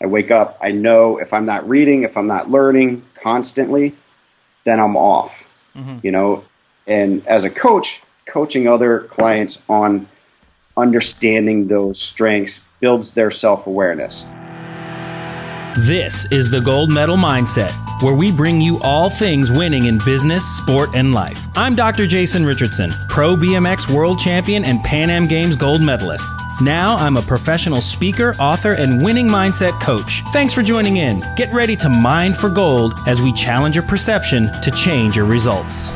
I wake up, I know if I'm not reading, if I'm not learning constantly, then I'm off, and as a coach, coaching other clients on understanding those strengths builds their self-awareness. This is the Gold Medal Mindset, where we bring you all things winning in business, sport, and life. I'm Dr. Jason Richardson, pro BMX world champion and Pan Am Games gold medalist. Now I'm a professional speaker, author, and winning mindset coach. Thanks for joining in. Get ready to mine for gold as we challenge your perception to change your results.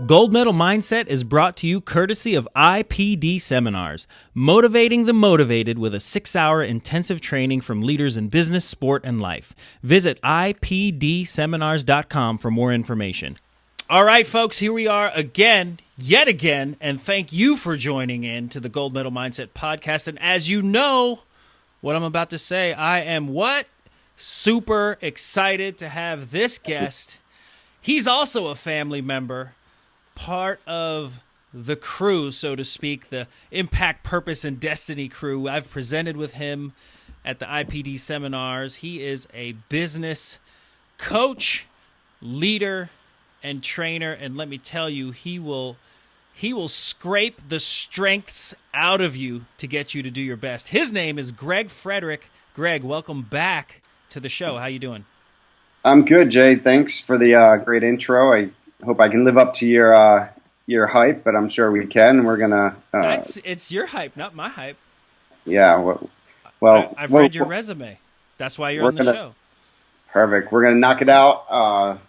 Gold Medal Mindset is brought to you courtesy of IPD Seminars, motivating the motivated with a 6-hour intensive training from leaders in business, sport, and life. Visit ipdseminars.com for more information. All right, folks, here we are again, yet again, and thank you for joining in to the Gold Medal Mindset podcast. And as you know what I'm about to say, I am super excited to have this guest. He's also a family member, part of the crew, so to speak, the Impact, Purpose, and Destiny crew. I've presented with him at the IPD seminars. He is a business coach, leader, and trainer, and let me tell you, he will scrape the strengths out of you to get you to do your best. His name is Gregg Frederick. Gregg, welcome back to the show. How you doing? I'm good, Jay. Thanks for the great intro. I hope I can live up to your hype, but I'm sure we can. We're gonna. It's your hype, not my hype. Yeah. Well, I've read your resume. That's why you're on the show. Perfect. We're gonna knock it out.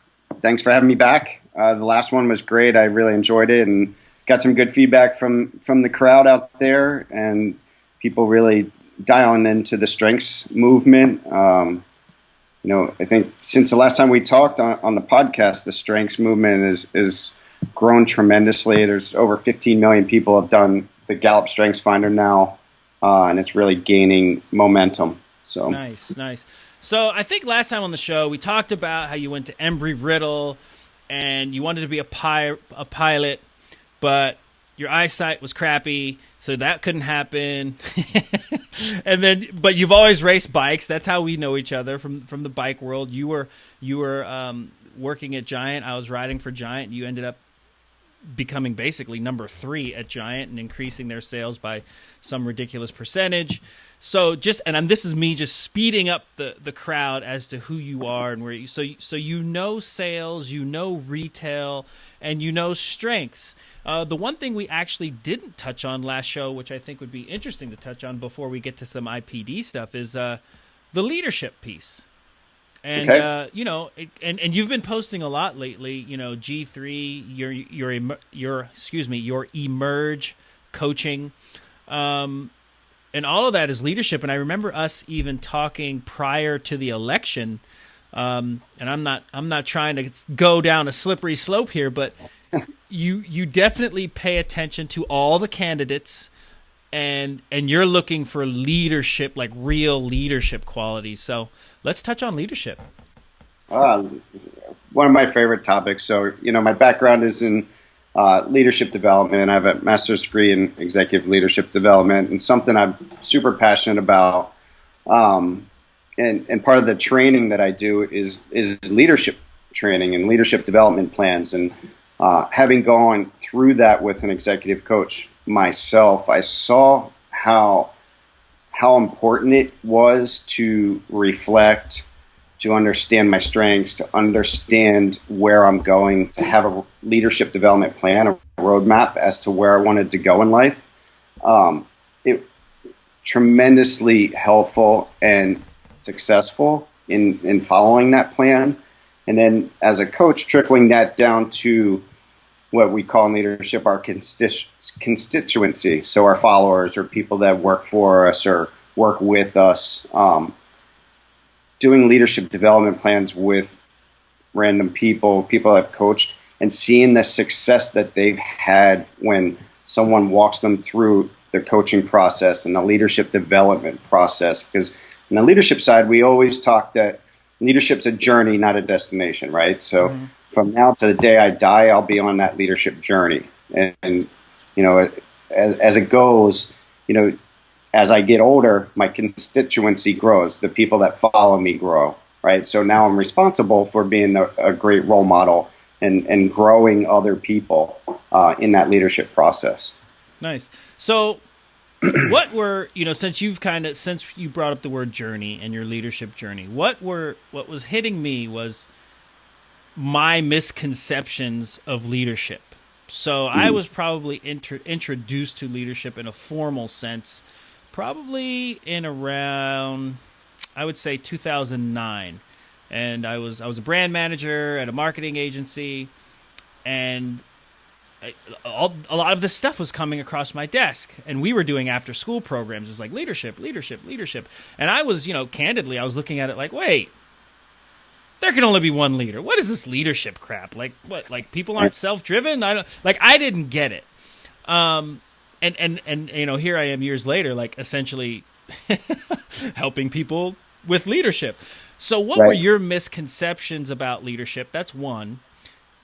Thanks for having me back. The last one was great. I really enjoyed it and got some good feedback from the crowd out there, and people really dialing into the strengths movement. I think since the last time we talked on the podcast, the strengths movement is grown tremendously. There's over 15 million people have done the Gallup Strengths Finder now, and it's really gaining momentum. So nice. So I think last time on the show we talked about how you went to Embry-Riddle and you wanted to be a pilot, but your eyesight was crappy, so that couldn't happen. But you've always raced bikes. That's how we know each other from the bike world. You were working at Giant. I was riding for Giant. You ended up becoming basically number 3 at Giant and increasing their sales by some ridiculous percentage. So this is me just speeding up the crowd as to who you are and where you. So you know sales, you know retail, and you know strengths. The one thing we actually didn't touch on last show, which I think would be interesting to touch on before we get to some IPD stuff, is the leadership piece. And okay. And you've been posting a lot lately. G3, your Emerge coaching, and all of that is leadership. And I remember us even talking prior to the election. And I'm not trying to go down a slippery slope here, but you definitely pay attention to all the candidates, and you're looking for leadership, like real leadership qualities. So let's touch on leadership. One of my favorite topics. So, my background is in leadership development. I have a master's degree in executive leadership development, and something I'm super passionate about. And part of the training that I do is leadership training and leadership development plans. And having gone through that with an executive coach myself, I saw how important it was to reflect, to understand my strengths, to understand where I'm going, to have a leadership development plan, a roadmap as to where I wanted to go in life. It tremendously helpful and successful in following that plan. And then as a coach, trickling that down to what we call in leadership our constituency. So our followers or people that work for us or work with us, doing leadership development plans with random people I've coached, and seeing the success that they've had when someone walks them through the coaching process and the leadership development process. Because on the leadership side, we always talk that leadership's a journey, not a destination, right? So from now to the day I die, I'll be on that leadership journey. And as it goes, as I get older, my constituency grows. The people that follow me grow, right? So now I'm responsible for being a great role model and growing other people in that leadership process. Nice. So what were, since you brought up the word journey and your leadership journey, what was hitting me was my misconceptions of leadership. So I was probably introduced to leadership in a formal sense, probably in around, I would say 2009. And I was a brand manager at a marketing agency, and a lot of this stuff was coming across my desk, and we were doing after school programs. It was like leadership. And I was, candidly, I was looking at it like, wait, there can only be one leader. What is this leadership crap? Like what? Like people aren't self-driven? I didn't get it. And here I am years later, like essentially helping people with leadership. So what were your misconceptions about leadership? That's one,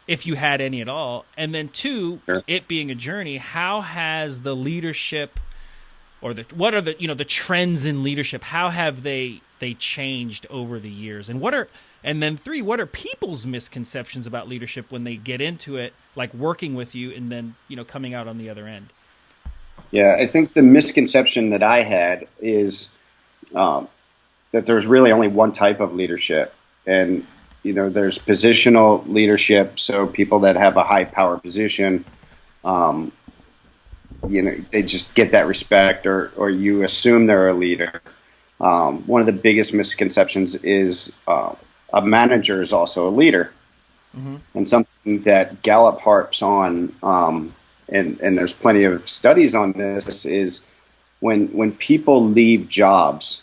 if you had any at all. And then two, it being a journey, how has the leadership or what are the trends in leadership? How have they changed over the years? And then three, what are people's misconceptions about leadership when they get into it, like working with you and then, coming out on the other end? Yeah, I think the misconception that I had is that there's really only one type of leadership. And, there's positional leadership. So people that have a high power position, they just get that respect or you assume they're a leader. One of the biggest misconceptions is a manager is also a leader. Mm-hmm. And something that Gallup harps on, and there's plenty of studies on this, is when people leave jobs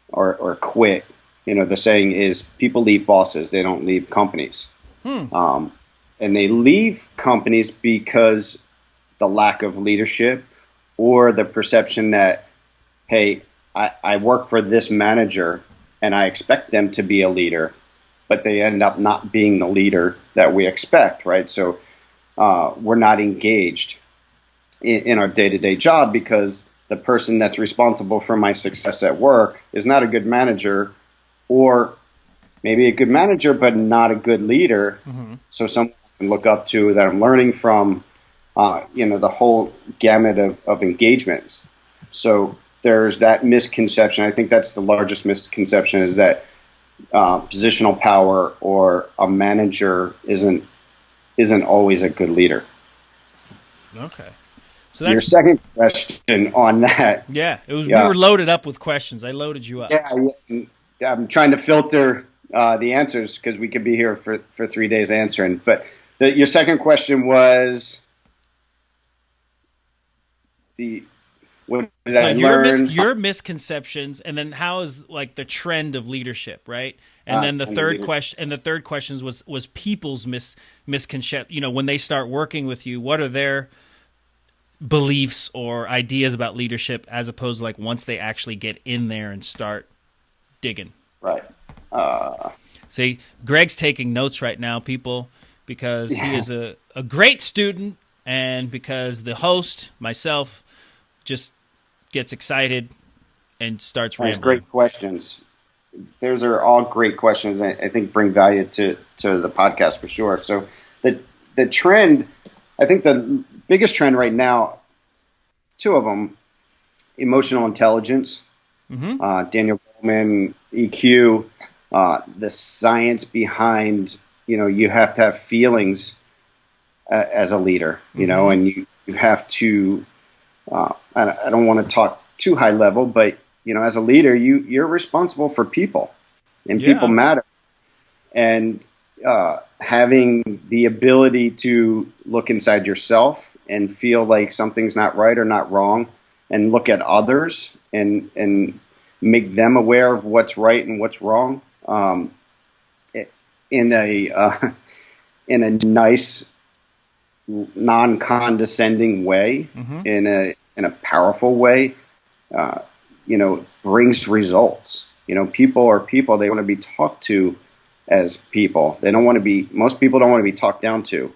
or quit, the saying is people leave bosses, they don't leave companies. And they leave companies because the lack of leadership or the perception that, hey, I work for this manager and I expect them to be a leader, but they end up not being the leader that we expect, right? So we're not engaged in our day-to-day job because the person that's responsible for my success at work is not a good manager, or maybe a good manager, but not a good leader. Mm-hmm. So someone I can look up to that I'm learning from, the whole gamut of engagements. So there's that misconception. I think that's the largest misconception, is that positional power or a manager isn't always a good leader. Okay. So that's your second question on that. Yeah, we were loaded up with questions. I loaded you up. Yeah, I'm trying to filter the answers because we could be here for 3 days answering. But your second question was what did I learn? Your misconceptions, and then how is like the trend of leadership, right? And then the third question was people's misconception. When they start working with you, what are their beliefs or ideas about leadership, as opposed to like once they actually get in there and start digging. Right. See, Greg's taking notes right now, people, because he is a great student, and because the host, myself, just gets excited and starts rambling. Great questions. Those are all great questions. I think bring value to the podcast for sure. So the trend, I think the biggest trend right now, two of them, emotional intelligence, Daniel Goleman, EQ, the science behind, you have to have feelings as a leader, and you have to, I don't want to talk too high level, but, as a leader, you're responsible for people, and people matter. And having the ability to look inside yourself and feel like something's not right or not wrong, and look at others and make them aware of what's right and what's wrong, in a nice, non-condescending way, in a powerful way, brings results. People are people. They want to be talked to as people. Most people don't want to be talked down to.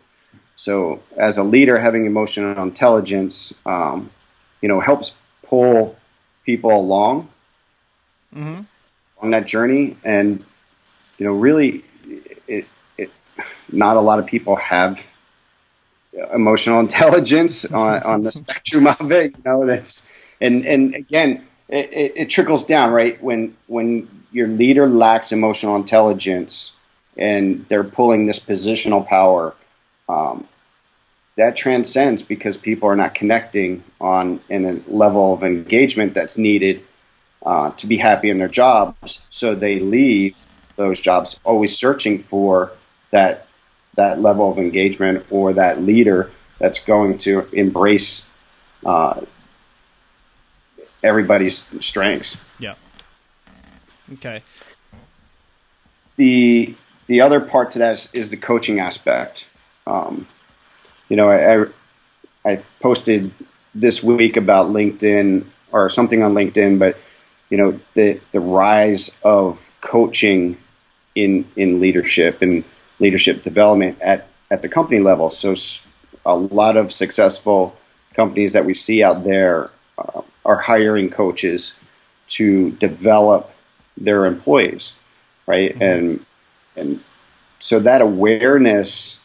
So as a leader, having emotional intelligence, helps pull people along on that journey. And, really, not a lot of people have emotional intelligence on the spectrum of it. And again, it trickles down, right? When your leader lacks emotional intelligence and they're pulling this positional power, that transcends because people are not connecting in a level of engagement that's needed to be happy in their jobs. So they leave those jobs always searching for that level of engagement or that leader that's going to embrace everybody's strengths. Yeah. Okay. The other part to that is the coaching aspect. I posted this week about LinkedIn or something on LinkedIn, but the rise of coaching in leadership and leadership development at the company level. So a lot of successful companies that we see out there are hiring coaches to develop their employees, right? And so that awareness,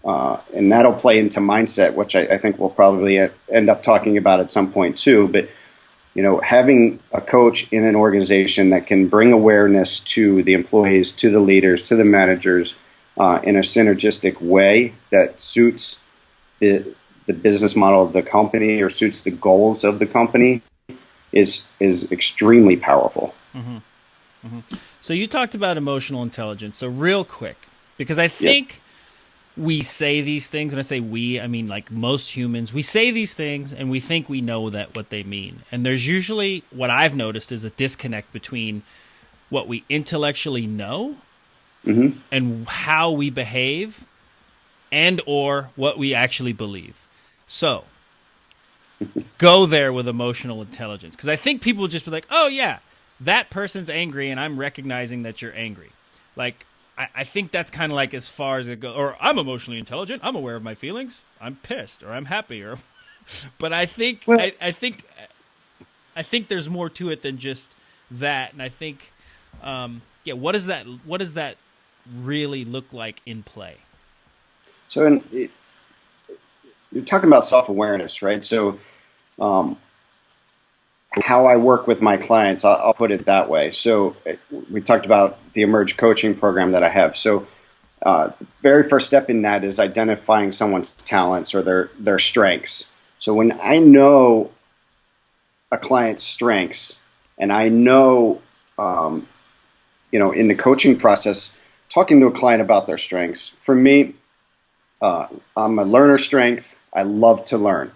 and that'll play into mindset, which I think we'll probably end up talking about at some point too. But having a coach in an organization that can bring awareness to the employees, to the leaders, to the managers in a synergistic way that suits the business model of the company or suits the goals of the company is extremely powerful. Mm-hmm. Mm-hmm. So you talked about emotional intelligence. So real quick, because I think we say these things, and I say we, I mean like most humans, we say these things and we think we know what they mean. And there's usually, what I've noticed is a disconnect between what we intellectually know and how we behave and or what we actually believe. So go there with emotional intelligence, because I think people will just be like, oh yeah, that person's angry and I'm recognizing that you're angry. Like, I think that's kind of like as far as it goes. Or I'm emotionally intelligent. I'm aware of my feelings. I'm pissed or I'm happy. But I think I think there's more to it than just that. And I think, what does that really look like in play? So you're talking about self-awareness, right? So how I work with my clients, I'll put it that way. So we talked about the Emerge coaching program that I have. So the very first step in that is identifying someone's talents or their strengths. So when I know a client's strengths and I know, in the coaching process, talking to a client about their strengths, for me, I'm a learner strength. I love to learn.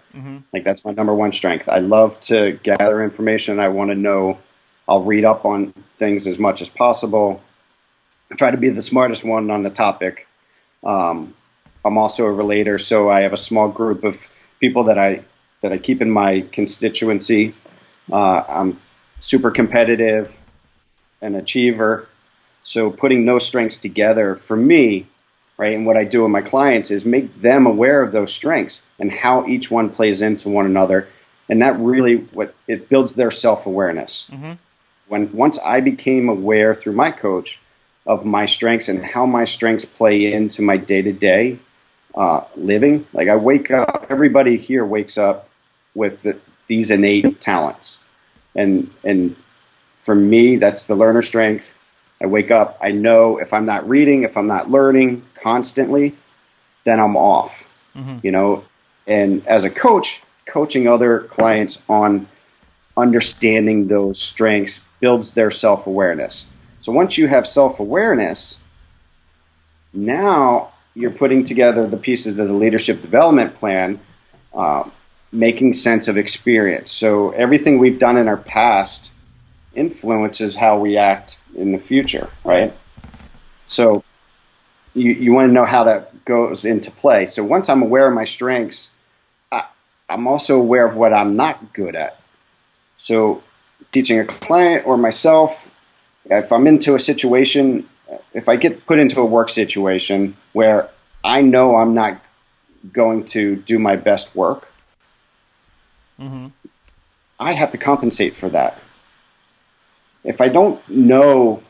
Like that's my number one strength. I love to gather information. I want to know. I'll read up on things as much as possible. I try to be the smartest one on the topic. I'm also a relator, so I have a small group of people that I keep in my constituency. I'm super competitive, an achiever. So putting those strengths together for me, right, and what I do with my clients is make them aware of those strengths and how each one plays into one another. And that really it builds their self-awareness. Once I became aware through my coach of my strengths and how my strengths play into my day-to-day living, like I wake up, everybody here wakes up with these innate talents. And for me, that's the learner strength. I wake up, I know if I'm not reading, if I'm not learning constantly, then I'm off, and as a coach, coaching other clients on understanding those strengths builds their self-awareness. So once you have self-awareness, now you're putting together the pieces of the leadership development plan, making sense of experience. So everything we've done in our past influences how we act in the future, right? So you want to know how that goes into play. So once I'm aware of my strengths, I'm also aware of what I'm not good at. So teaching a client or myself, if I'm into a situation, if I get put into a work situation where I know I'm not going to do my best work, I have to compensate for that. If I don't know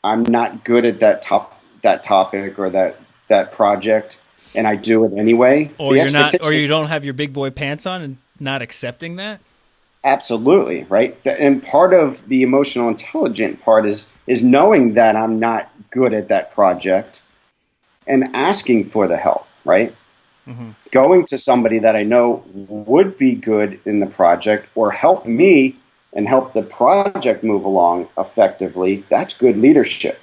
I'm not good at that topic or that project, and I do it anyway, or you're not, or you don't have your big boy pants on and not accepting that. Absolutely, right. And part of the emotional intelligent part is knowing that I'm not good at that project and asking for the help, right? Mm-hmm. Going to somebody that I know would be good in the project or help me and help the project move along effectively, that's good leadership.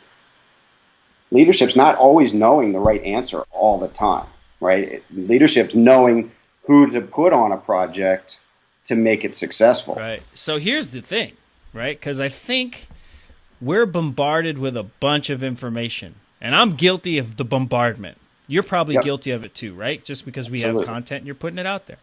Leadership's not always knowing the right answer all the time, right? Leadership's knowing who to put on a project to make it successful. Right. So here's the thing, right? Because I think we're bombarded with a bunch of information, and I'm guilty of the bombardment. You're probably guilty of it too, right? Just because we have content and you're putting it out there.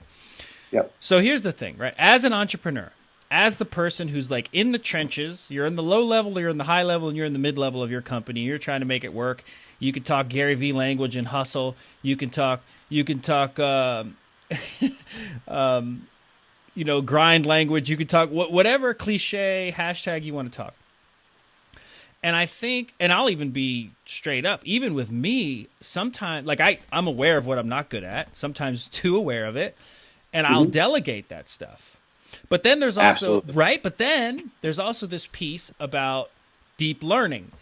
Yep. So here's the thing, right? As an entrepreneur, as the person who's like in the trenches, you're in the low level, you're in the high level, and you're in the mid level of your company. You're trying to make it work. You can talk Gary V language and hustle. You can talk, grind language. You can talk whatever cliche hashtag you want to talk. And I think, and I'll even be straight up, even with me, sometimes, like I'm aware of what I'm not good at, sometimes too aware of it, and I'll delegate that stuff. But then there's also, right? But then there's also this piece about deep learning,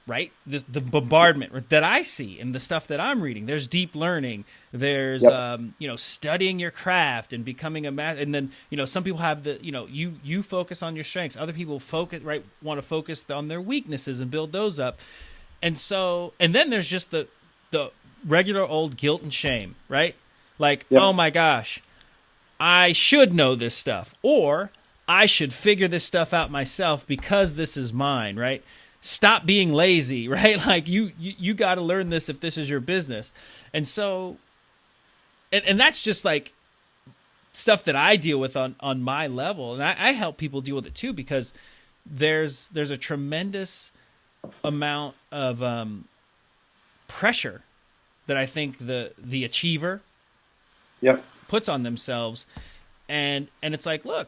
right? The bombardment that I see in the stuff that I'm reading. There's deep learning. There's, studying your craft and becoming a master. And then, some people have you focus on your strengths. Other people want to focus on their weaknesses and build those up. And then there's just the regular old guilt and shame, right? Like, oh my gosh, I should know this stuff, or I should figure this stuff out myself because this is mine, right? Stop being lazy, right? Like you got to learn this if this is your business. And so, and that's just like stuff that I deal with on my level. And I help people deal with it too, because there's a tremendous amount of pressure that I think the achiever puts on themselves. And it's like, look,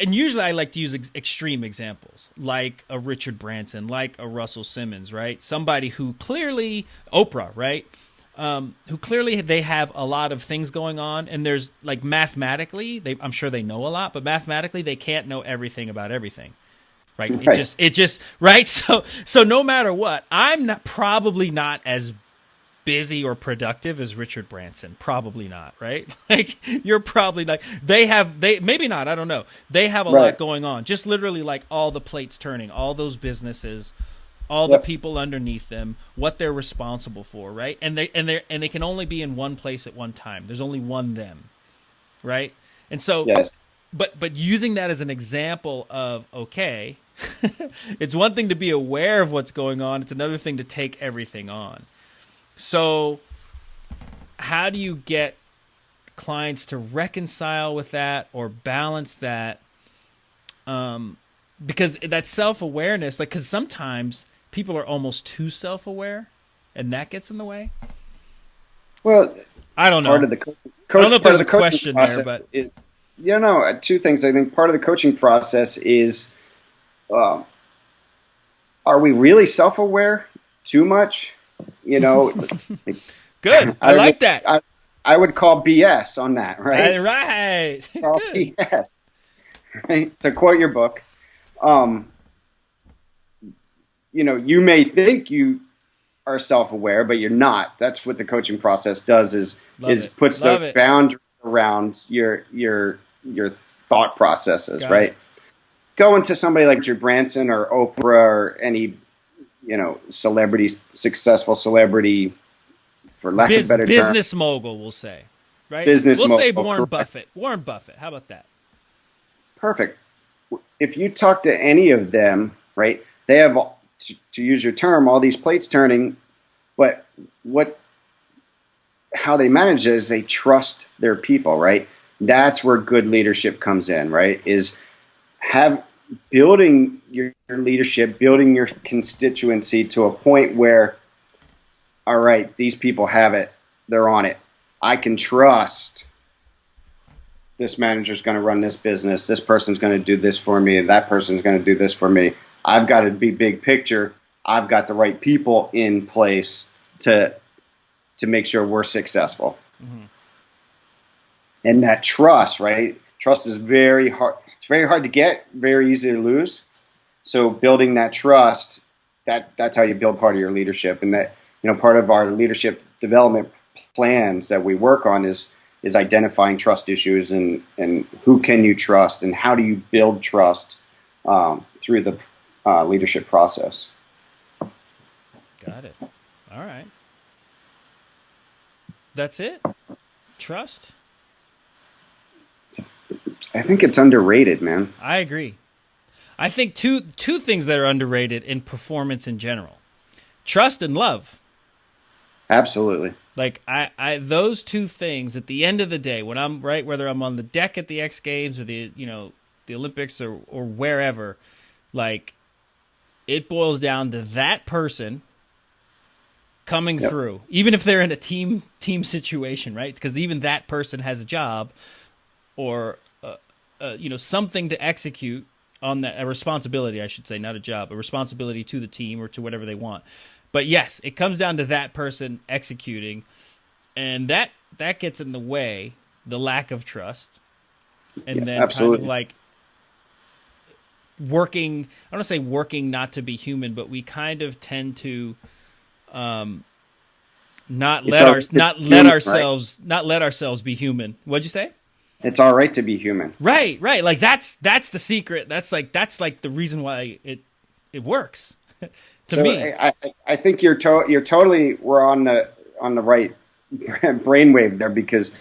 and usually I like to use extreme examples, like a Richard Branson, like a Russell Simmons, right? Somebody who clearly, Oprah, right? Who clearly they have a lot of things going on, and there's like mathematically, I'm sure they know a lot, but mathematically they can't know everything about everything, right? It just right. So no matter what, I'm probably not as busy or productive as Richard Branson. Probably not, right? Like you're probably like they maybe not, I don't know. They have a lot going on. Just literally like all the plates turning, all those businesses, all the people underneath them, what they're responsible for, right? And they can only be in one place at one time. There's only one them. Right? And so but using that as an example of okay, it's one thing to be aware of what's going on, it's another thing to take everything on. So how do you get clients to reconcile with that or balance that? Because that self-awareness, like, because sometimes people are almost too self-aware and that gets in the way. Well, I don't know. Part of the I don't know if there's a question there, but two things. I think part of the coaching process is, are we really self-aware too much? Good. I like that. I would call BS on that, right? Right. Call BS. Right? To quote your book, you may think you are self-aware, but you're not. That's what the coaching process does is puts those boundaries around your thought processes, right? Going to somebody like Richard Branson or Oprah or any successful celebrity, for lack of a better term. Business mogul, we'll say, right? We'll say Warren Buffett. Warren Buffett. How about that? Perfect. If you talk to any of them, right, they have, to use your term, all these plates turning, but how they manage it is they trust their people, right? That's where good leadership comes in, right? Is building your leadership, building your constituency to a point where, all right, these people have it. They're on it. I can trust this manager's going to run this business, this person's going to do this for me, and that person's going to do this for me. I've got to be big picture. I've got the right people in place to make sure we're successful. Mm-hmm. And that trust, right? Trust is very hard. It's very hard to get, very easy to lose. So building that trust, that's how you build part of your leadership. And that, part of our leadership development plans that we work on is identifying trust issues and who can you trust and how do you build trust through the leadership process. Got it. All right. That's it? Trust? I think it's underrated, man. I agree. I think two things that are underrated in performance in general. Trust and love. Absolutely. Like I those two things at the end of the day, when I'm right, whether I'm on the deck at the X Games or the Olympics or wherever, like it boils down to that person coming through, even if they're in a team situation, right? Because even that person has a job or something to execute on that, a responsibility, I should say, not a job, a responsibility to the team or to whatever they want. But yes, it comes down to that person executing, and that gets in the way, the lack of trust, and then absolutely. kind of like working. I don't want to say working not to be human, but we kind of tend to not let ourselves be human. What'd you say? It's all right to be human. Right. Like that's the secret. That's like the reason why it works. To me, I think you're totally we're on the right brainwave there, because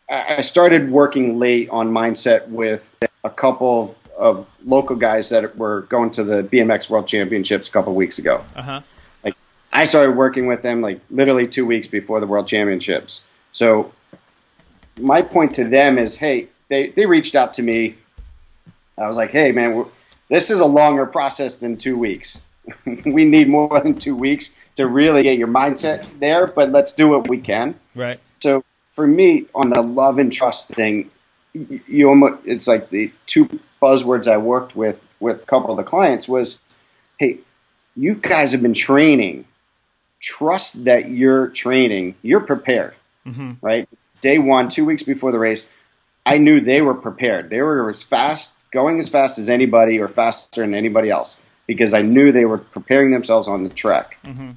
I started working late on mindset with a couple of local guys that were going to the BMX World Championships a couple of weeks ago. Uh-huh. Like I started working with them like literally 2 weeks before the World Championships. So my point to them is, hey, they reached out to me. I was like, hey, man, this is a longer process than 2 weeks. We need more than 2 weeks to really get your mindset there, but let's do what we can. Right. So for me, on the love and trust thing, it's like the two buzzwords I worked with a couple of the clients was, hey, you guys have been training. Trust that you're training. You're prepared, right? Day one, 2 weeks before the race, I knew they were prepared. They were going as fast as anybody or faster than anybody else, because I knew they were preparing themselves on the track. Mm-hmm.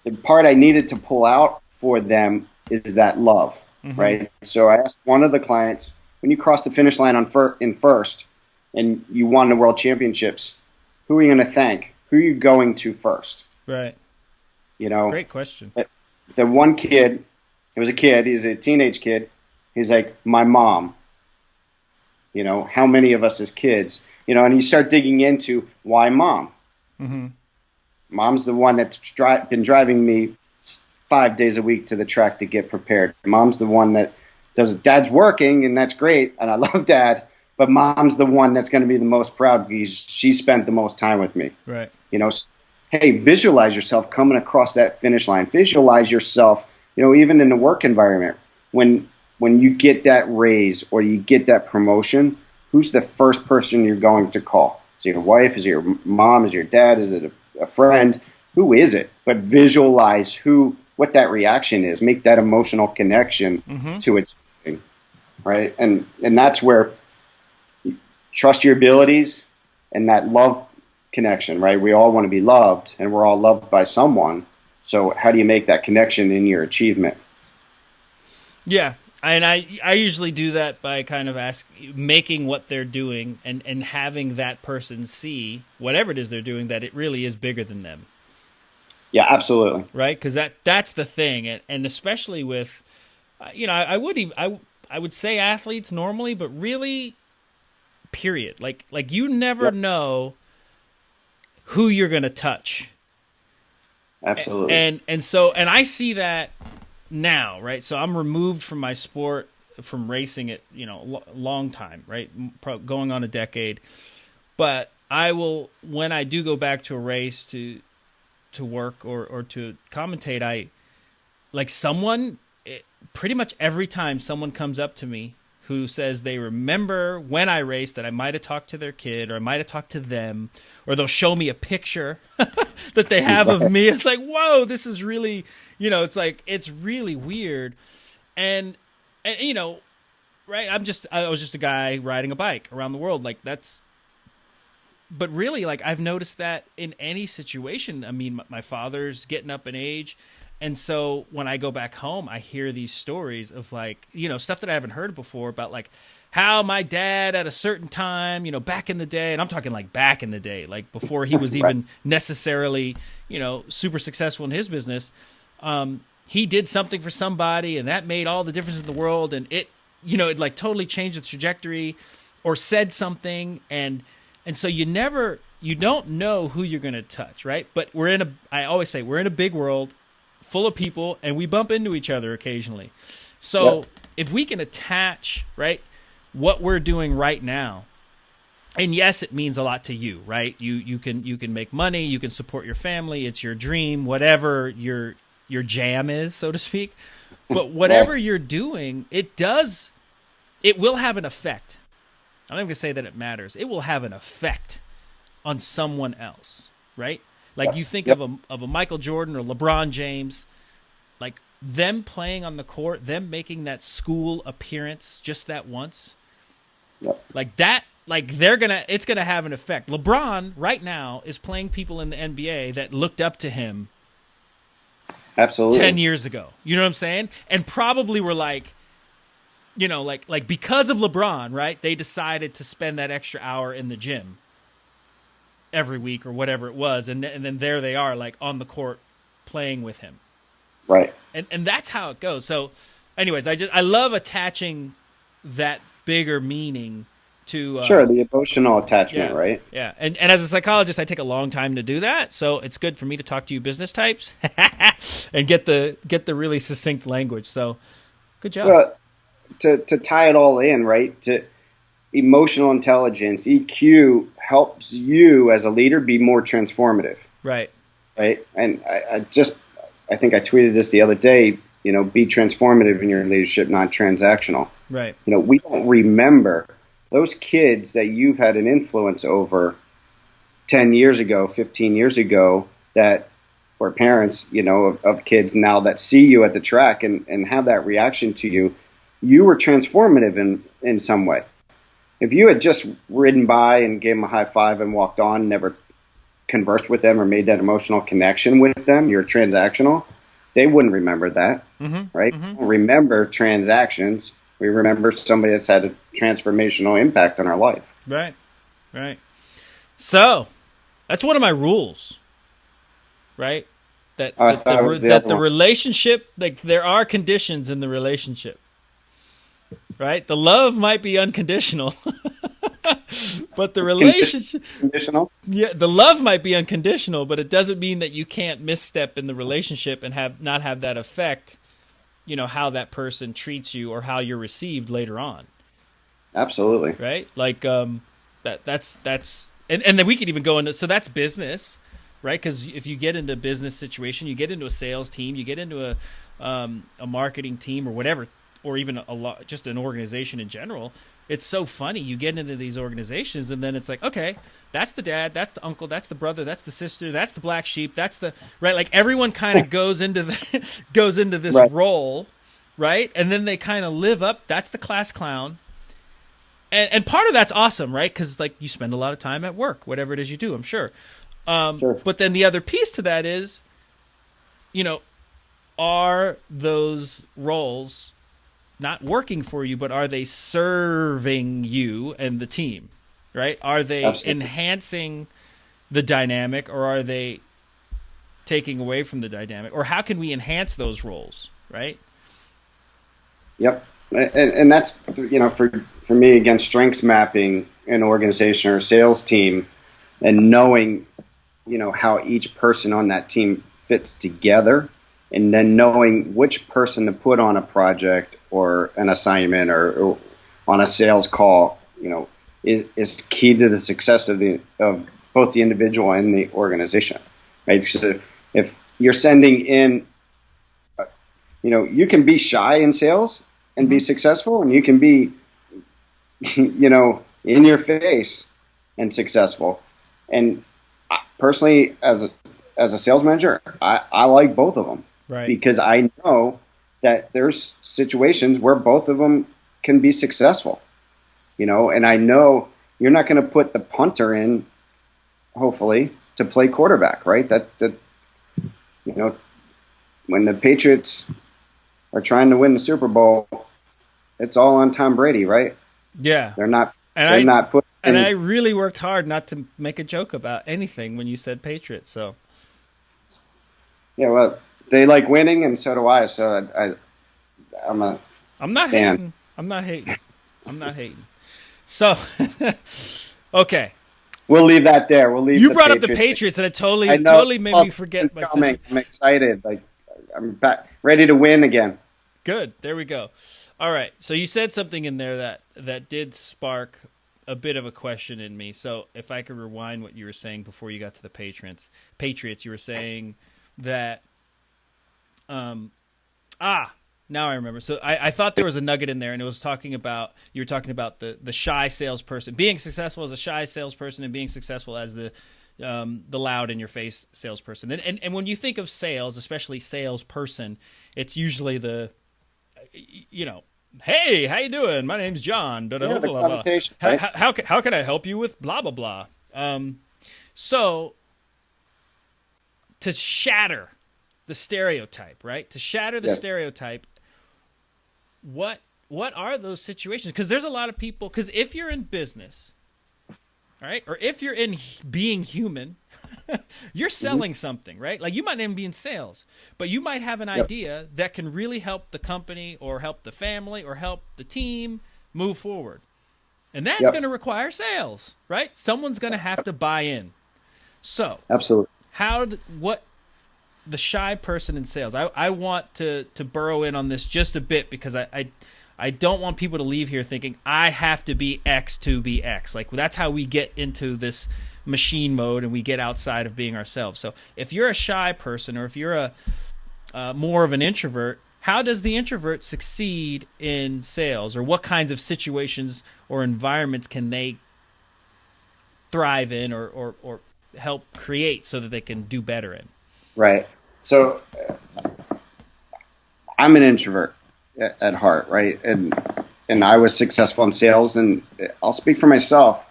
The part I needed to pull out for them is that love, right? So I asked one of the clients, when you cross the finish line in first and you won the World Championships, who are you going to thank? Who are you going to first? Right. Great question. The one kid, it was a kid, he's a teenage kid, he's like, my mom. How many of us as kids, and you start digging into why mom. Mm-hmm. Mom's the one that's been driving me 5 days a week to the track to get prepared. Mom's the one that does it. Dad's working, and that's great, and I love Dad, but mom's the one that's going to be the most proud because she spent the most time with me. Right. Hey, visualize yourself coming across that finish line. Visualize yourself, even in the work environment, when you get that raise or you get that promotion, who's the first person you're going to call? Is it your wife? Is it your mom? Is it your dad? Is it a friend? Who is it? But visualize what that reaction is. Make that emotional connection to its thing, right? And that's where trust your abilities and that love connection, right? We all want to be loved, and we're all loved by someone. So how do you make that connection in your achievement? Yeah. And I usually do that by kind of making what they're doing and having that person see whatever it is they're doing, that it really is bigger than them. Yeah, absolutely. Right? Because that's the thing. And especially with, I would say athletes normally, but really, period. Like you never know who you're going to touch. Absolutely. And I see that now, right? So I'm removed from my sport, from racing it, long time, right? Going on a decade. But I will, when I do go back to a race to work or to commentate, pretty much every time someone comes up to me who says they remember when I raced, that I might have talked to their kid or I might have talked to them, or they'll show me a picture that they have of me. It's like, whoa, this is really, it's like, it's really weird. And right. I was just a guy riding a bike around the world. Like but really, like, I've noticed that in any situation. I mean, my father's getting up in age. And so when I go back home, I hear these stories of, like, stuff that I haven't heard before about, like, how my dad at a certain time, back in the day, and I'm talking like back in the day, like before he was even necessarily, super successful in his business, he did something for somebody and that made all the difference in the world. And it like totally changed the trajectory, or said something. And so you don't know who you're going to touch. Right. But I always say we're in a big world full of people, and we bump into each other occasionally. So if we can attach, right, what we're doing right now, and yes, it means a lot to you, right? You can make money, you can support your family, it's your dream, whatever your jam is, so to speak. But whatever you're doing, it will have an effect. I'm not going to say that it matters. It will have an effect on someone else, right? Like you think of a Michael Jordan or LeBron James, like them playing on the court, them making that school appearance just that once, like that, like it's gonna have an effect. LeBron right now is playing people in the NBA that looked up to him, absolutely, 10 years ago. You know what I'm saying? And probably were like, like because of LeBron, right? They decided to spend that extra hour in the gym every week or whatever it was, and then there they are, like on the court playing with him, right? And that's how it goes. So anyways, I love attaching that bigger meaning to sure, the emotional attachment, right? Yeah. And as a psychologist, I take a long time to do that, so it's good for me to talk to you business types and get the really succinct language. So good job. Well, to tie it all in, right, to emotional intelligence, EQ, helps you as a leader be more transformative. Right. And I think I tweeted this the other day, be transformative in your leadership, not transactional. Right. We don't remember those kids that you've had an influence over 10 years ago, 15 years ago, or parents, of kids now that see you at the track and have that reaction to you. You were transformative in some way. If you had just ridden by and gave them a high five and walked on, never conversed with them or made that emotional connection with them, you're transactional, they wouldn't remember that, right? We don't remember transactions. We remember somebody that's had a transformational impact on our life. Right. So that's one of my rules, right? That the relationship, like there are conditions in the relationship. Right? The love might be unconditional, but the relationship, the love might be unconditional, but it doesn't mean that you can't misstep in the relationship and not have that affect, how that person treats you or how you're received later on. Absolutely. Right? Like, that's, and then we could even go into, so that's business, right? Because if you get into a business situation, you get into a sales team, you get into a marketing team or whatever, or even just an organization in general. It's so funny. You get into these organizations and then it's like, okay, that's the dad, that's the uncle, that's the brother, that's the sister, that's the black sheep, that's the right. Like everyone kind of goes into this role, right? And then they kind of live up. That's the class clown. And part of that's awesome, right? Because like you spend a lot of time at work, whatever it is you do, I'm sure. Sure. But then the other piece to that is, are those roles not working for you, but are they serving you and the team, right? Are they enhancing the dynamic, or are they taking away from the dynamic? Or how can we enhance those roles, right? Yep. And that's, for me, again, strengths mapping an organization or a sales team and knowing, how each person on that team fits together, and then knowing which person to put on a project or an assignment or on a sales call, is key to the success of both the individual and the organization. Right? So if you're sending in you can be shy in sales and be successful, and you can be, in your face and successful. And personally, as a sales manager, I like both of them, Right. because I know that there's situations where both of them can be successful, and I know you're not going to put the punter in, hopefully, to play quarterback, right? That when the Patriots are trying to win the Super Bowl, it's all on Tom Brady, right? Yeah. They're not. And I really worked hard not to make a joke about anything when you said Patriots. So. Yeah, well, they like winning, and so do I. So I'm not fan. hating. I'm not hating. So, okay. We'll leave that there. We'll leave. You brought up the Patriots, and it totally made me forget my subject. I'm excited. Like, I'm back, ready to win again. Good. There we go. All right. So you said something in there that did spark a bit of a question in me. So if I could rewind what you were saying before you got to the Patriots, you were saying that, now I remember. So I thought there was a nugget in there, and it was you were talking about the shy salesperson, being successful as a shy salesperson and being successful as the loud in your face salesperson. And when you think of sales, especially salesperson, it's usually the, hey, how you doing? My name's John. Blah, blah, blah, blah. Right? How can I help you with blah, blah, blah? So to shatter the stereotype, right? To shatter the stereotype, what are those situations? Because there's a lot of people, because if you're in business, right, or if you're in being human, you're selling something, right? Like, you might not even be in sales, but you might have an idea that can really help the company or help the family or help the team move forward. And that's going to require sales, right? Someone's going to have to buy in. So, absolutely. What the shy person in sales? I want to burrow in on this just a bit, because I don't want people to leave here thinking I have to be X to be X. Like, that's how we get into this machine mode and we get outside of being ourselves. So if you're a shy person, or if you're a more of an introvert, how does the introvert succeed in sales, or what kinds of situations or environments can they thrive in or help create so that they can do better in? Right. So I'm an introvert at heart, right? And I was successful in sales, and I'll speak for myself.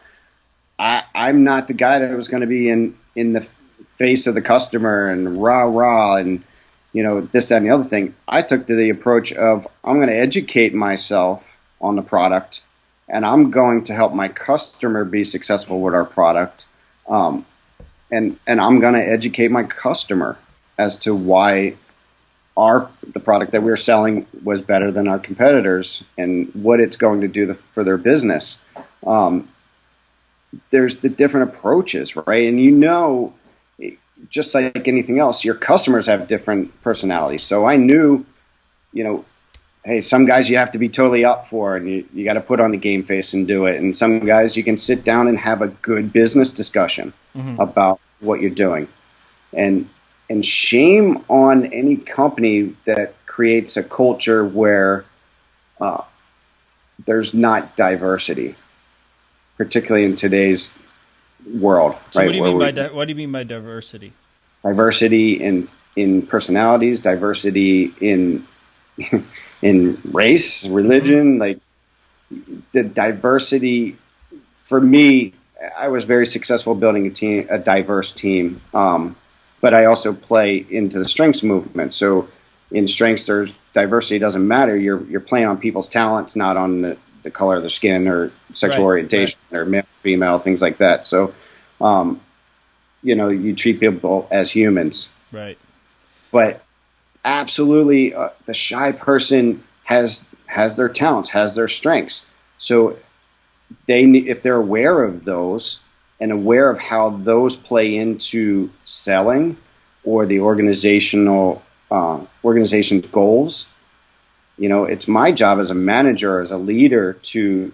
I'm not the guy that was going to be in the face of the customer and rah, and, this, that, and the other thing. I took the approach of, I'm going to educate myself on the product, and I'm going to help my customer be successful with our product. And I'm going to educate my customer as to why the product that we're selling was better than our competitors and what it's going to do for their business. There's the different approaches, right? And just like anything else, your customers have different personalities. So I knew, hey, some guys you have to be totally up for, and you got to put on the game face and do it. And some guys you can sit down and have a good business discussion about what you're doing. And shame on any company that creates a culture where there's not diversity, particularly in today's world. So right? What do you mean by diversity? Diversity in personalities, diversity in race, religion, like the diversity. For me, I was very successful building a diverse team. But I also play into the strengths movement. So in strengths, there's diversity doesn't matter. You're playing on people's talents, not on the color of their skin or sexual orientation or male, female, things like that. So, you treat people as humans. Right. But absolutely, the shy person has their talents, has their strengths. So if they're aware of those, and aware of how those play into selling or the organization's goals, it's my job as a manager, as a leader, to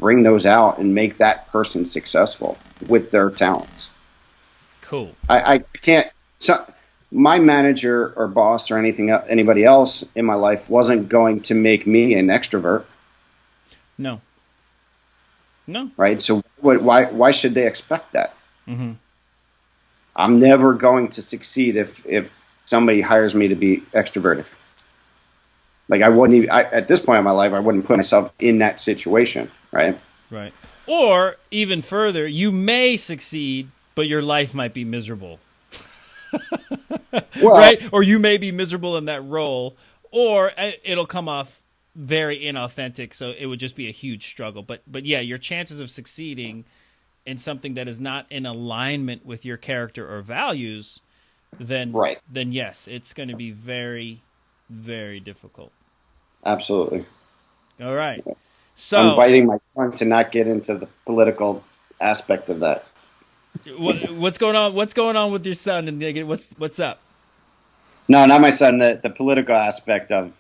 bring those out and make that person successful with their talents. Cool. I can't. So my manager or boss or anybody else in my life wasn't going to make me an extrovert. No. No. Right? So why should they expect that? Mm-hmm. I'm never going to succeed if somebody hires me to be extroverted. Like I wouldn't even, at this point in my life, I wouldn't put myself in that situation, right? Right. Or even further, you may succeed, but your life might be miserable. Well, right? Or you may be miserable in that role, or it'll come off very inauthentic, so it would just be a huge struggle. But yeah, your chances of succeeding in something that is not in alignment with your character or values, then yes, it's going to be very, very difficult. Absolutely. All right. So I'm biting my tongue to not get into the political aspect of that. What's going on? What's going on with your son? And what's up? No, not my son. The political aspect of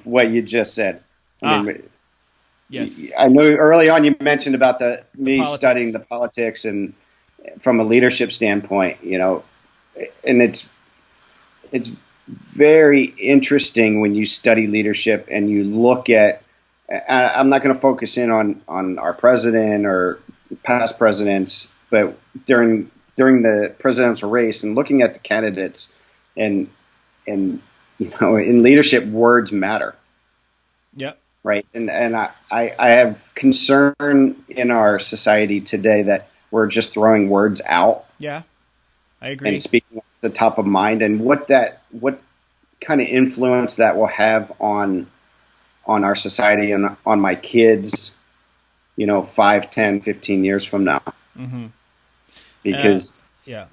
what you just said. I mean, yes. I know early on you mentioned about me studying politics. the politics and from a leadership standpoint, and it's very interesting when you study leadership and you look at. I'm not going to focus in on our president or past presidents, but during the presidential race and looking at the candidates and in leadership, words matter. Yep. Right. And I have concern in our society today that we're just throwing words out. Yeah, I agree. And speaking at the top of mind, and what kind of influence that will have on our society and on my kids, 5, 10, 15 years from now. Mm-hmm. Because yeah,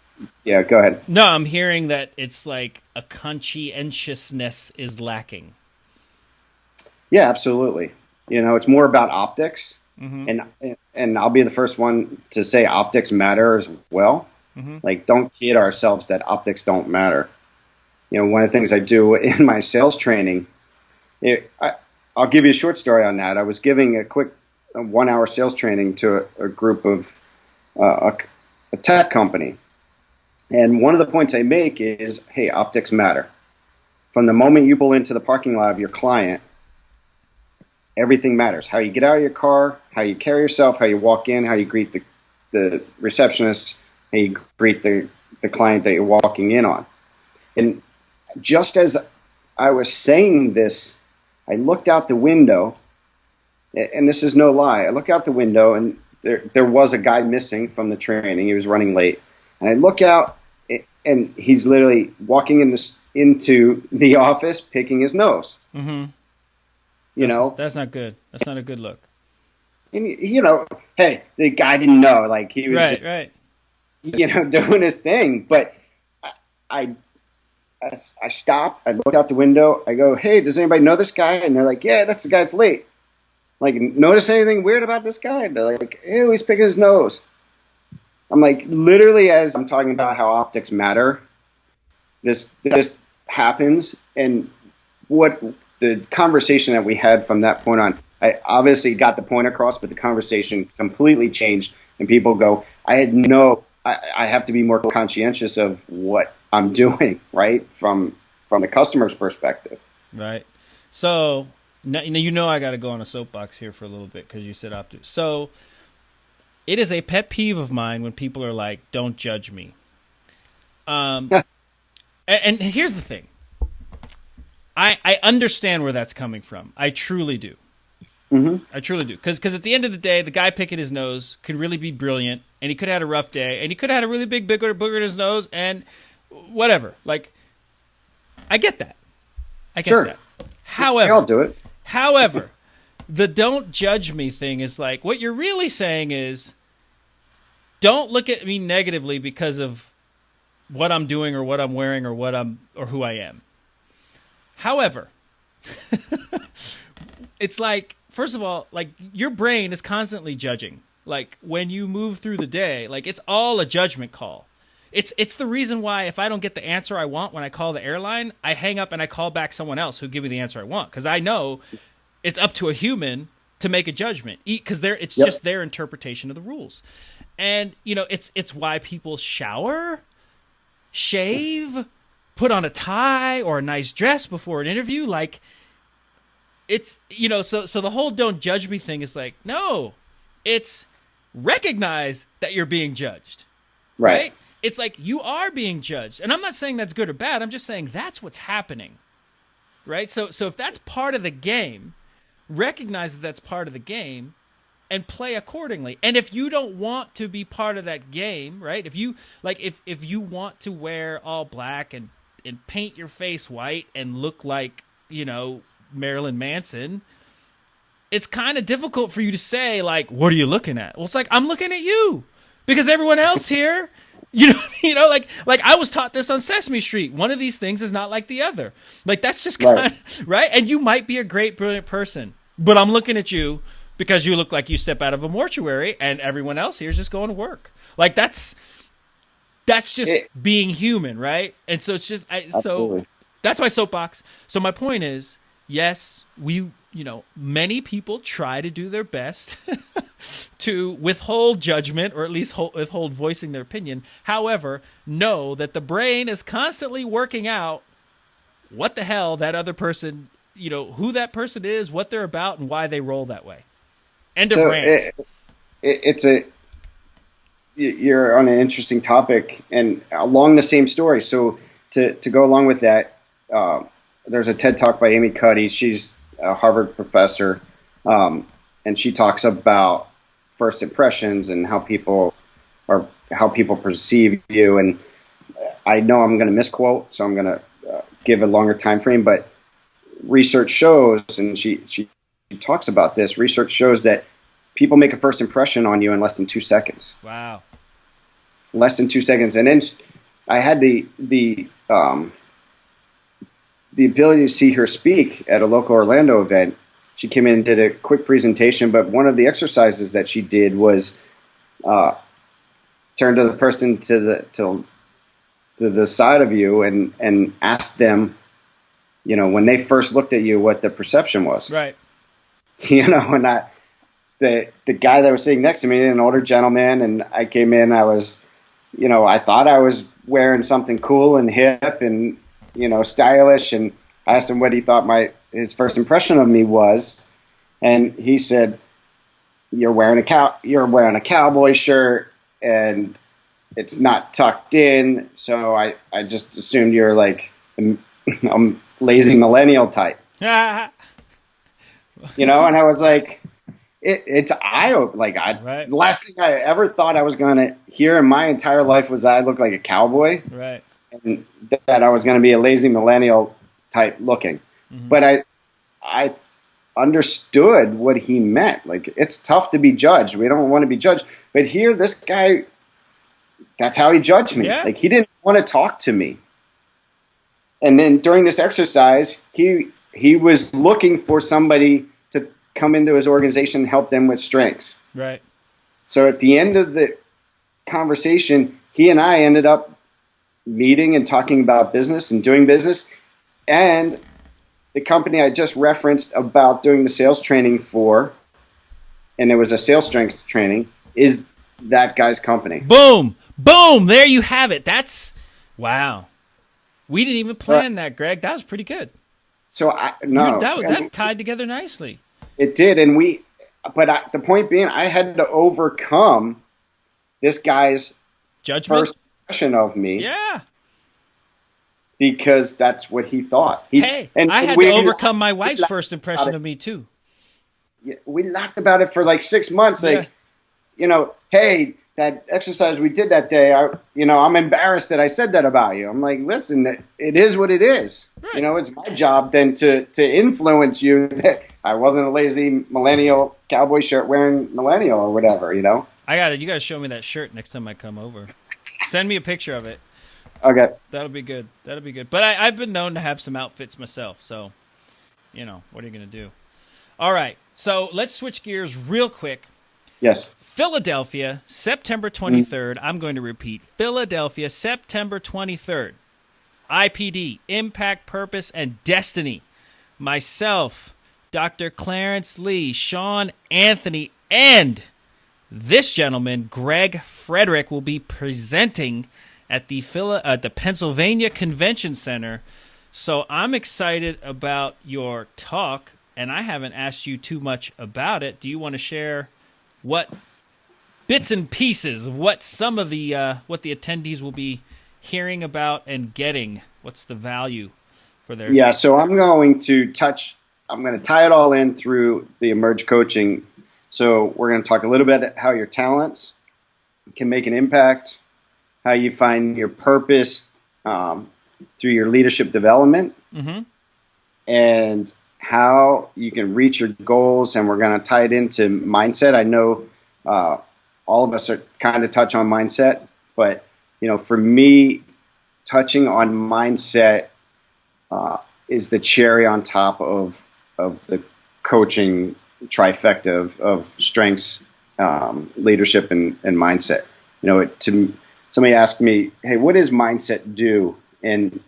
go ahead. No, I'm hearing that it's like a conscientiousness is lacking. Yeah, absolutely. It's more about optics, mm-hmm. and I'll be the first one to say optics matter as well. Mm-hmm. Like, don't kid ourselves that optics don't matter. One of the things I do in my sales training, I'll give you a short story on that. I was giving a quick 1-hour sales training to a group of a tech company, and one of the points I make is, hey, optics matter. From the moment you pull into the parking lot of your client, everything matters. How you get out of your car, how you carry yourself, how you walk in, how you greet the receptionist, how you greet the client that you're walking in on. And just as I was saying this, I looked out the window, and this is no lie. I look out the window, and there was a guy missing from the training. He was running late. And I look out, and he's literally walking into the office, picking his nose. Mm-hmm. That's not good. That's not a good look. And, hey, the guy didn't know. Like, he was right. Doing his thing. But I stopped. I looked out the window. I go, hey, does anybody know this guy? And they're like, yeah, that's the guy that's late. Like, notice anything weird about this guy? And they're like, ew, he's picking his nose. I'm like, literally, as I'm talking about how optics matter, this happens. And what the conversation that we had from that point on, I obviously got the point across, but the conversation completely changed. And people go, I have to be more conscientious of what I'm doing, right, from the customer's perspective. Right. So, I got to go on a soapbox here for a little bit because you said optics. So, it is a pet peeve of mine when people are like, don't judge me. And here's the thing. I understand where that's coming from. I truly do. Mm-hmm. I truly do. Because at the end of the day, the guy picking his nose could really be brilliant, and he could have had a rough day, and he could have had a really big booger in his nose, and whatever. Like, I get that. I get that. However, I'll do it. However, the don't judge me thing is like, what you're really saying is, don't look at me negatively because of what I'm doing or what I'm wearing or who I am. However, it's like, first of all, like, your brain is constantly judging. Like, when you move through the day, like, it's all a judgment call. It's the reason why if I don't get the answer I want when I call the airline, I hang up and I call back someone else who give me the answer I want, because I know it's up to a human to make a judgment, because it's just their interpretation of the rules. And it's why people shower, shave, put on a tie or a nice dress before an interview. Like, it's, so the whole don't judge me thing is like, no, it's recognize that you're being judged. Right? It's like you are being judged. And I'm not saying that's good or bad. I'm just saying that's what's happening. Right? So if that's part of the game, recognize that that's part of the game and play accordingly. And if you don't want to be part of that game, right? If you if you want to wear all black and paint your face white and look like, Marilyn Manson, it's kind of difficult for you to say, like, what are you looking at? Well, it's like, I'm looking at you because everyone else here, like I was taught this on Sesame Street. One of these things is not like the other. Like, that's just kind of, right? And you might be a great, brilliant person, but I'm looking at you because you look like you step out of a mortuary and everyone else here is just going to work. Like, that's just being human, right? And so it's just, so that's my soapbox. So my point is, yes, many people try to do their best to withhold judgment or at least withhold voicing their opinion. However, know that the brain is constantly working out what the hell that other person, who that person is, what they're about, and why they roll that way. End of rant. You're on an interesting topic and along the same story. So to go along with that, there's a TED Talk by Amy Cuddy. She's a Harvard professor, and she talks about first impressions and how people perceive you. And I know I'm going to misquote, so I'm going to give a longer time frame. But research shows, and she talks about this. Research shows that people make a first impression on you in less than 2 seconds. Wow. Less than 2 seconds, and then I had the ability to see her speak at a local Orlando event. She came in and did a quick presentation, but one of the exercises that she did was turn to the person to the side of you and ask them, when they first looked at you, what the perception was. Right. And the guy that was sitting next to me, an older gentleman, and I came in, I was, I thought I was wearing something cool and hip and, stylish, and I asked him what he thought his first impression of me was, and he said, "You're wearing a cowboy shirt, and it's not tucked in, so I just assumed you're like a lazy millennial type." And I was like, it's the last thing I ever thought I was going to hear in my entire life was that I look like a cowboy. Right. And that I was going to be a lazy millennial type looking. Mm-hmm. But I understood what he meant. Like, it's tough to be judged. We don't want to be judged. But here, this guy, that's how he judged me. Yeah. Like, he didn't want to talk to me. And then during this exercise, he was looking for somebody to come into his organization and help them with strengths. Right. So at the end of the conversation, he and I ended up meeting and talking about business and doing business. And the company I just referenced about doing the sales training for, and it was a sales strength training, is that guy's company. Boom. Boom. There you have it. Wow. We didn't even plan that, Greg. That was pretty good. So that tied together nicely. It did. And the point being, I had to overcome this guy's judgment, first impression of me. Yeah. Because that's what he thought. I had to overcome my wife's first impression of me too. We laughed about it for like 6 months. Like, hey, that exercise we did that day, I'm embarrassed that I said that about you. I'm like, listen, it is what it is. Right. It's my job then to influence you that I wasn't a lazy millennial cowboy shirt wearing millennial or whatever, You got to show me that shirt next time I come over. Send me a picture of it. Okay. That'll be good. But I've been known to have some outfits myself, so, what are you going to do? All right, so let's switch gears real quick. Yes. Philadelphia, September 23rd. I'm going to repeat. Philadelphia, September 23rd. IPD, Impact, Purpose, and Destiny. Myself, Dr. Clarence Lee, Sean Anthony, and this gentleman, Gregg Frederick, will be presenting at the Pennsylvania Convention Center. So I'm excited about your talk, and I haven't asked you too much about it. Do you want to share what bits and pieces of what some of the what the attendees will be hearing about and getting? What's the value for their? Yeah, so I'm going to tie it all in through the Emerge coaching. So we're going to talk a little bit how your talents can make an impact, how you find your purpose through your leadership development, and how you can reach your goals. And we're going to tie it into mindset. I know all of us are kind of touch on mindset, but for me, touching on mindset is the cherry on top of the coaching trifecta of strengths, leadership, and mindset. Somebody asked me, hey, what does mindset do? And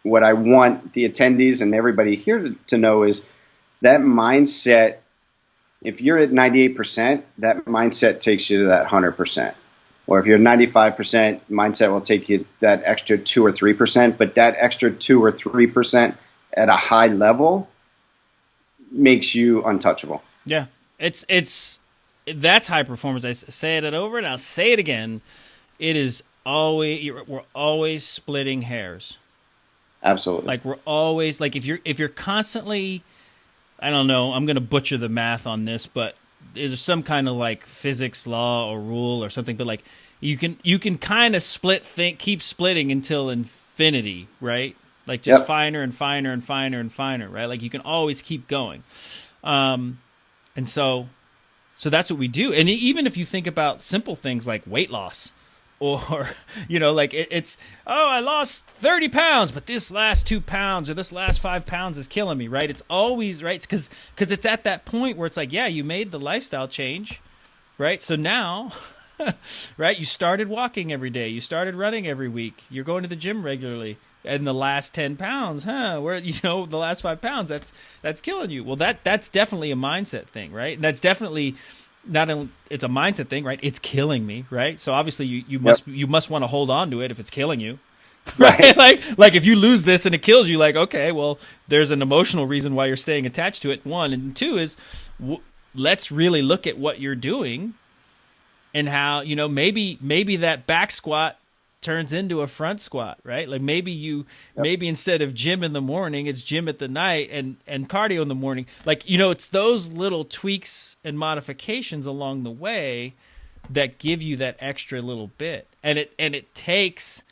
what I want the attendees and everybody here to know is that mindset, if you're at 98%, that mindset takes you to that 100%. Or if you're 95%, mindset will take you that extra 2 or 3%. But that extra 2 or 3% at a high level makes you untouchable. Yeah, that's high performance. I say it over and I'll say it again. It is we're always splitting hairs. Absolutely. Like we're always if you're constantly, I don't know, I'm going to butcher the math on this, but is there some kind of physics law or rule or something? But you can kind of keep splitting until infinity, right? Just finer and finer and finer and finer, right? You can always keep going. And so that's what we do. And even if you think about simple things like weight loss, or it's I lost 30 pounds, but this last 2 pounds or this last 5 pounds is killing me, right? It's always right because it's at that point where it's you made the lifestyle change, right? So now right, you started walking every day, you started running every week, you're going to the gym regularly, and the last 10 pounds where the last 5 pounds that's killing you. Well, that's definitely a mindset thing, right? And that's definitely not only it's a mindset thing, right? It's killing me, right? So obviously you must want to hold on to it if it's killing you, right? like if you lose this and it kills you, okay, well, there's an emotional reason why you're staying attached to it. One, and two is let's really look at what you're doing and how maybe that back squat turns into a front squat, right? Maybe instead of gym in the morning, it's gym at the night and cardio in the morning. It's those little tweaks and modifications along the way that give you that extra little bit. And it takes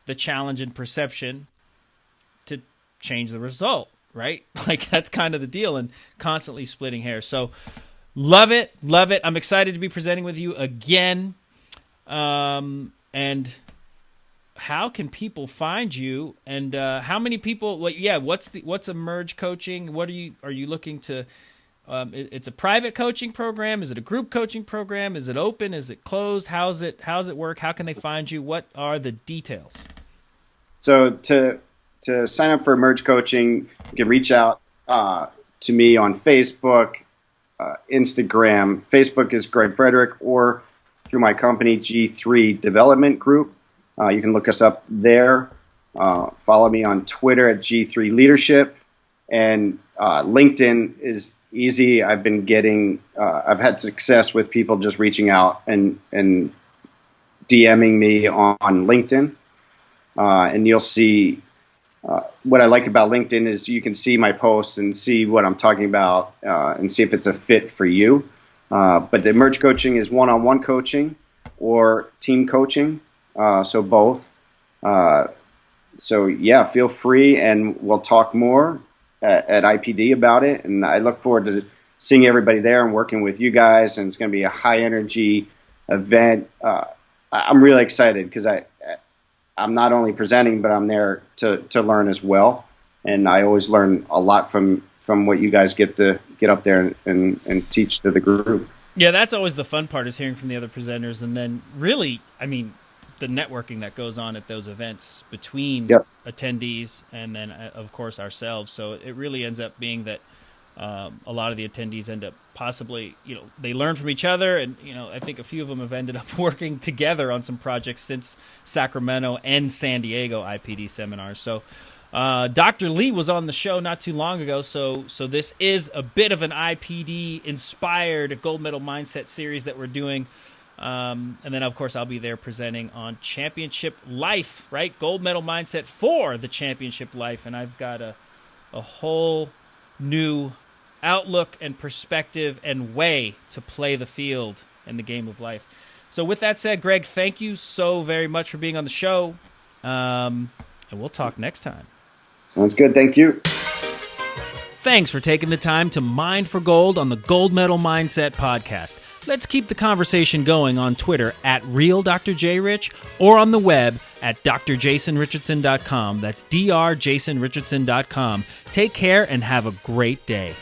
the challenge and perception to change the result, right? That's kind of the deal, and constantly splitting hairs. So love it. I'm excited to be presenting with you again. And how can people find you, and how many people? What's Emerge coaching? What are you looking to? It's a private coaching program. Is it a group coaching program? Is it open? Is it closed? How's it work? How can they find you? What are the details? So to sign up for Emerge coaching, you can reach out to me on Facebook, Instagram. Facebook is Gregg Frederick, or through my company G3 Development Group. You can look us up there. Follow me on Twitter at G3 Leadership, and LinkedIn is easy. I've had success with people just reaching out and DMing me on LinkedIn, and you'll see. What I like about LinkedIn is you can see my posts and see what I'm talking about and see if it's a fit for you. But the Emerge coaching is one-on-one coaching or team coaching. So both. Feel free, and we'll talk more at IPD about it. And I look forward to seeing everybody there and working with you guys. And it's going to be a high energy event. I'm really excited because I'm not only presenting, but I'm there to learn as well. And I always learn a lot from what you guys get up there and teach to the group. Yeah, that's always the fun part, is hearing from the other presenters. And then really, the networking that goes on at those events between attendees and then, of course, ourselves. So it really ends up being that a lot of the attendees end up possibly, they learn from each other, and I think a few of them have ended up working together on some projects since Sacramento and San Diego IPD seminars. So Dr. Lee was on the show not too long ago, so this is a bit of an IPD inspired gold medal mindset series that we're doing. And then, of course, I'll be there presenting on Championship Life, right? Gold medal mindset for the Championship Life. And I've got a whole new outlook and perspective and way to play the field and the game of life. So with that said, Gregg, thank you so very much for being on the show. And we'll talk next time. Sounds good. Thank you. Thanks for taking the time to mine for gold on the Gold Medal Mindset podcast. Let's keep the conversation going on Twitter at RealDrJRich or on the web at drjasonrichardson.com. That's drjasonrichardson.com. Take care and have a great day.